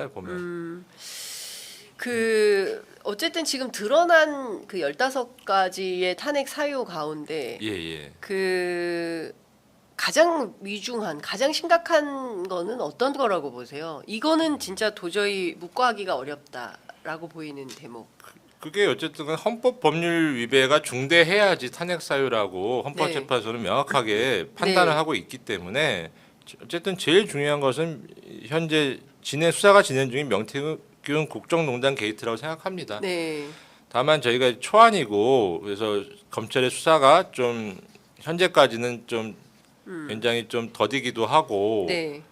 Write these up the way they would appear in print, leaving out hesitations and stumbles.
보면. 어쨌든 지금 드러난 그 15가지의 탄핵 사유 가운데 예. 가장 위중한, 가장 심각한 거는 어떤 거라고 보세요? 이거는 진짜 도저히 묵과하기가 어렵다라고 보이는 대목. 그게 어쨌든 헌법 법률 위배가 중대해야지 탄핵 사유라고 헌법재판소는 명확하게 판단을 하고 있기 때문에 어쨌든 제일 중요한 것은 현재 수사가 진행 중인 명태균 국정농단 게이트라고 생각합니다. 네. 다만 저희가 초안이고 그래서 검찰의 수사가 좀 현재까지는 좀 굉장히 좀 더디기도 하고 네.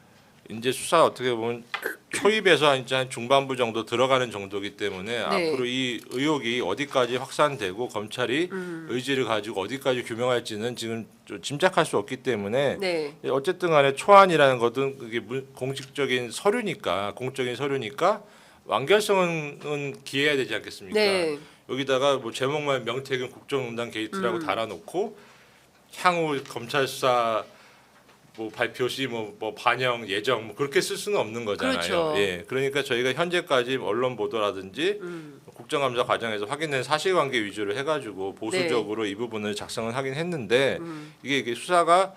이제 수사 어떻게 보면 초입에서 이제 한 중반부 정도 들어가는 정도이기 때문에 앞으로 이 의혹이 어디까지 확산되고 검찰이 의지를 가지고 어디까지 규명할지는 지금 좀 짐작할 수 없기 때문에 어쨌든 간에 초안이라는 것은 그게 공식적인 서류니까 공적인 서류니까 완결성은 기해야 되지 않겠습니까? 여기다가 뭐 제목만 명태균 국정농단 게이트라고 달아놓고 향후 검찰 수사 뭐 발표시 뭐 반영 예정 뭐 그렇게 쓸 수는 없는 거잖아요. 그렇죠. 예, 그러니까 저희가 현재까지 언론 보도라든지 국정감사 과정에서 확인된 사실관계 위주로 해가지고 보수적으로 이 부분을 작성을 하긴 했는데 이게 수사가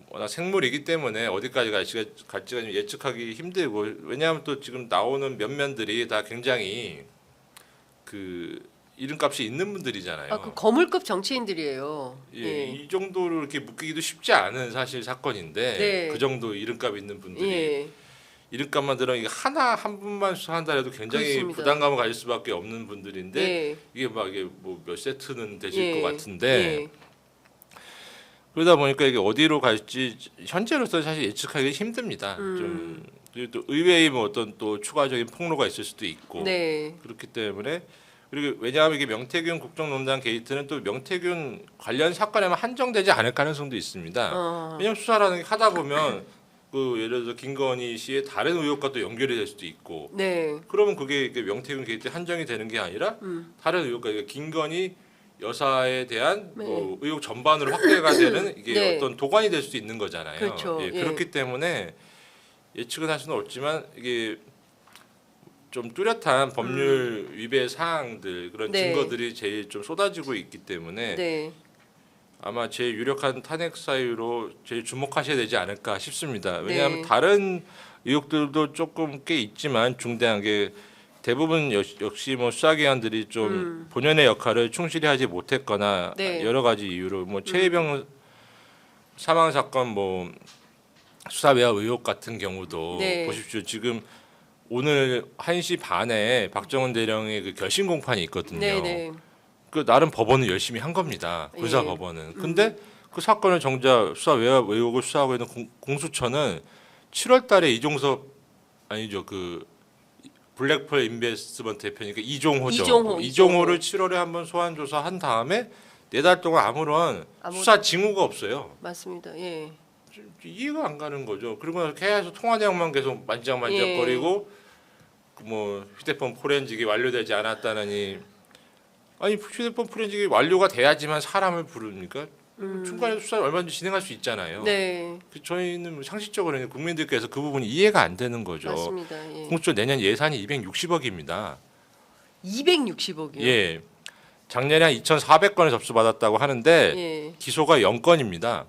워낙 생물이기 때문에 어디까지 갈지가 좀 예측하기 힘들고 왜냐하면 또 지금 나오는 면면들이 다 굉장히 그 이름값이 있는 분들이잖아요. 그 거물급 정치인들이에요. 이 정도로 이렇게 묶이기도 쉽지 않은 사실 사건인데 그 정도 이름값 있는 분들이 이름값만 들어 이게 한 분만 수사한다 해도 굉장히 그렇습니다. 부담감을 가질 수밖에 없는 분들인데 이게 뭐 몇 세트는 되실 것 같은데 그러다 보니까 이게 어디로 갈지 현재로서 사실 예측하기 힘듭니다. 좀 또 의외의 뭐 어떤 또 추가적인 폭로가 있을 수도 있고 그렇기 때문에. 그리고 왜냐하면 이게 명태균 국정농단 게이트는 또 명태균 관련 사건에만 한정되지 않을 가능성도 있습니다. 왜냐하면 수사라는 게 하다 보면 그 예를 들어 김건희 씨의 다른 의혹과 또 연결이 될 수도 있고 그러면 그게 명태균 게이트에 한정이 되는 게 아니라 다른 의혹과 그러니까 김건희 여사에 대한 뭐 의혹 전반으로 확대가 되는 이게 어떤 도관이 될 수도 있는 거잖아요. 그렇죠. 그렇기 때문에 예측은 할 수는 없지만 이게 좀 뚜렷한 법률 위배 사항들 그런 증거들이 제일 좀 쏟아지고 있기 때문에 아마 제일 유력한 탄핵 사유로 제일 주목하셔야 되지 않을까 싶습니다. 왜냐하면 다른 의혹들도 조금 꽤 있지만 중대한 게 대부분 역시 뭐 수사기관들이 좀 본연의 역할을 충실히 하지 못했거나 여러 가지 이유로 뭐 최혜병 사망 사건 뭐 수사 외압 의혹 같은 경우도 보십시오. 지금 오늘 1시 반에 박정훈 대령의 그 결심 공판이 있거든요. 그 나름 법원은 열심히 한 겁니다. 군사 법원은. 근데 그 사건을 정작 수사 외압 의혹을 수사하고 있는 공수처는 7월달에 그 블랙펄 인베스트먼트 대표니까 이종호죠. 이종호를 7월에 한번 소환 조사한 다음에 4달 동안 아무런 수사 징후가 없어요. 맞습니다. 이해가 안 가는 거죠. 그리고 나서 계속 통화 내용만 계속 만지작거리고 뭐 휴대폰 포렌식이 완료되지 않았다느니 아니 휴대폰 포렌식이 완료가 돼야지만 사람을 부릅니까? 중간에 수사를 얼마든지 진행할 수 있잖아요. 저희는 상식적으로 국민들께서 그 부분이 이해가 안 되는 거죠. 맞습니다. 공수처 내년 예산이 260억입니다. 260억이요? 예. 작년에 한 2,400건을 접수받았다고 하는데 기소가 0건입니다.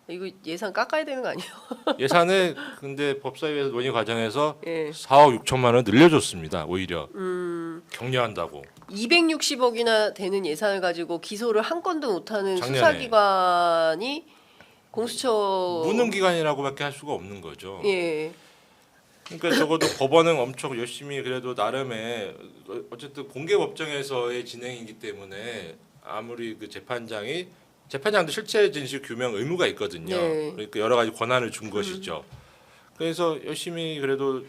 이거 예산 깎아야 되는 거 아니에요? 예산을 근데 법사위에서 논의 과정에서 4억 6천만 원 늘려줬습니다. 오히려 격려한다고. 260억이나 되는 예산을 가지고 기소를 한 건도 못하는 작년에. 수사기관이 공수처 무능기관이라고밖에 할 수가 없는 거죠. 그러니까 적어도 법원은 엄청 열심히 그래도 나름의 어쨌든 공개법정에서의 진행이기 때문에 아무리 그 재판장도 실체 진실 규명 의무가 있거든요. 그러니까 여러 가지 권한을 준 것이죠. 그래서 열심히 그래도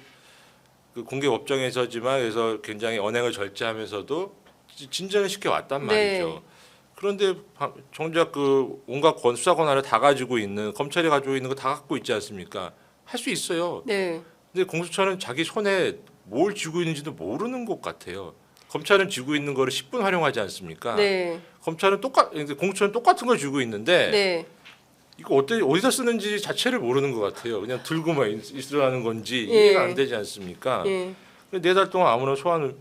그 공개 법정에서지만 그래서 굉장히 언행을 절제하면서도 진전을 시켜 왔단 말이죠. 그런데 정작 그 온갖 수사 권한을 다 가지고 있는 검찰이 가지고 있는 거 다 갖고 있지 않습니까? 할 수 있어요. 근데 공수처는 자기 손에 뭘 쥐고 있는지도 모르는 것 같아요. 검찰은 쥐고 있는 거를 10분 활용하지 않습니까? 공수처는 똑같은 걸 쥐고 있는데 이거 어디다 쓰는지 자체를 모르는 것 같아요. 그냥 들고만 있으라는 건지 예. 이해가 안 되지 않습니까? 예. 4달 동안 아무런 소환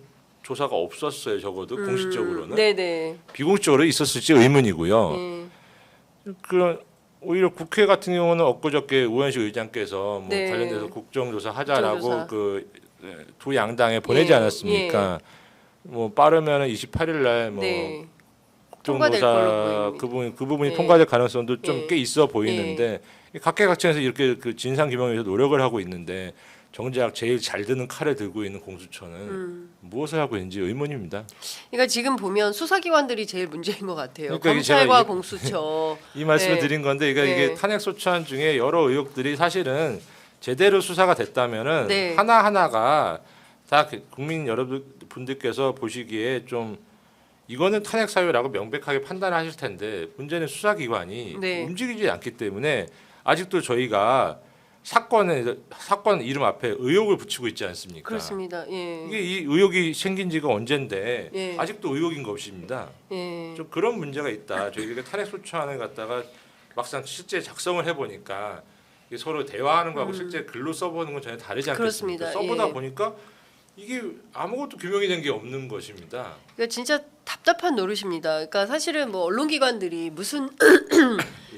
조사가 없었어요. 적어도 공식적으로는. 네네. 비공식적으로 있었을지 의문이고요. 예. 오히려 국회 같은 경우는 엊그저께 우현식 의장께서 뭐 네. 관련돼서 국정조사 하자라고 국정조사. 두 양당에 보내지 예, 않았습니까? 뭐 빠르면 28일 날뭐 네. 통과될 걸로 국정조사 보입니다. 그 부분이 예. 통과될 가능성도 좀 예. 꽤 있어 보이는데 각계각층에서 이렇게 그 진상 규명에 위해서 노력을 하고 있는데 정작 제일 잘 드는 칼을 들고 있는 공수처는 무엇을 하고 있는지 의문입니다. 그러니까 지금 보면 수사기관들이 제일 문제인 것 같아요. 그러니까 이게 제가 검찰과 공수처. 이 말씀을 네. 드린 건데 이게 네. 탄핵 소추안 중에 여러 의혹들이 사실은 제대로 수사가 됐다면은 네. 하나 하나가 다 국민 여러분들께서 보시기에 좀 이거는 탄핵 사유라고 명백하게 판단하실 텐데 문제는 수사기관이 네. 움직이지 않기 때문에 아직도 저희가 사건 이름 앞에 의혹을 붙이고 있지 않습니까? 그렇습니다. 예. 이게 이 의혹이 생긴 지가 언젠데 예. 아직도 의혹인 것입니다. 예. 좀 그런 문제가 있다. 저희가 탄핵 소추안을 갖다가 막상 실제 작성을 해보니까 이게 서로 대화하는 거하고 실제 글로 써보는 건 전혀 다르지 않겠습니까? 그렇습니다. 써보다 예. 보니까 이게 아무것도 규명이 된 게 없는 것입니다. 그러니까 진짜 답답한 노릇입니다. 그러니까 사실은 뭐 언론기관들이 무슨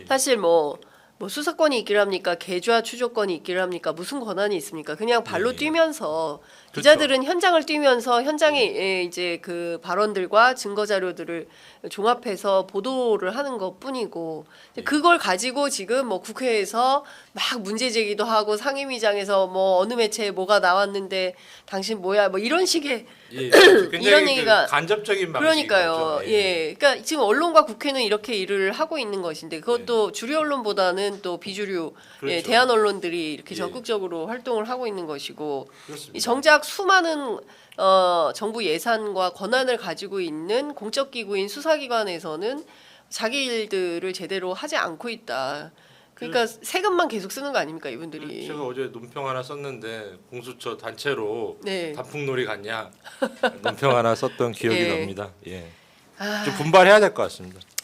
사실 뭐 수사권이 있기를 합니까? 계좌 추적권이 있기를 합니까? 무슨 권한이 있습니까? 그냥 발로 예. 뛰면서 그렇죠. 기자들은 현장을 뛰면서 현장에 이제 그 발언들과 증거 자료들을 종합해서 보도를 하는 것뿐이고 그걸 가지고 지금 뭐 국회에서 막 문제 제기도 하고 상임위장에서 뭐 어느 매체에 뭐가 나왔는데 당신 뭐야 뭐 이런 식의 예, 굉장히 이런 얘기가 간접적인 방식인 그러니까요. 거죠. 예. 그러니까 지금 언론과 국회는 이렇게 일을 하고 있는 것인데 그것도 주류 언론보다는 또 비주류 그렇죠. 예, 대한 언론들이 이렇게 예. 적극적으로 활동을 하고 있는 것이고 그렇습니다. 이 정작 수많은 정부 예산과 권한을 가지고 있는 공적 기구인 수사기관에서는 자기 일들을 제대로 하지 않고 있다. 그러니까 세금만 계속 쓰는 거 아닙니까 이분들이? 제가 어제 논평 하나 썼는데 공수처 단체로 네. 단풍놀이 갔냐 논평 하나 썼던 기억이 예. 납니다. 예. 아, 좀 분발해야 될 것 같습니다.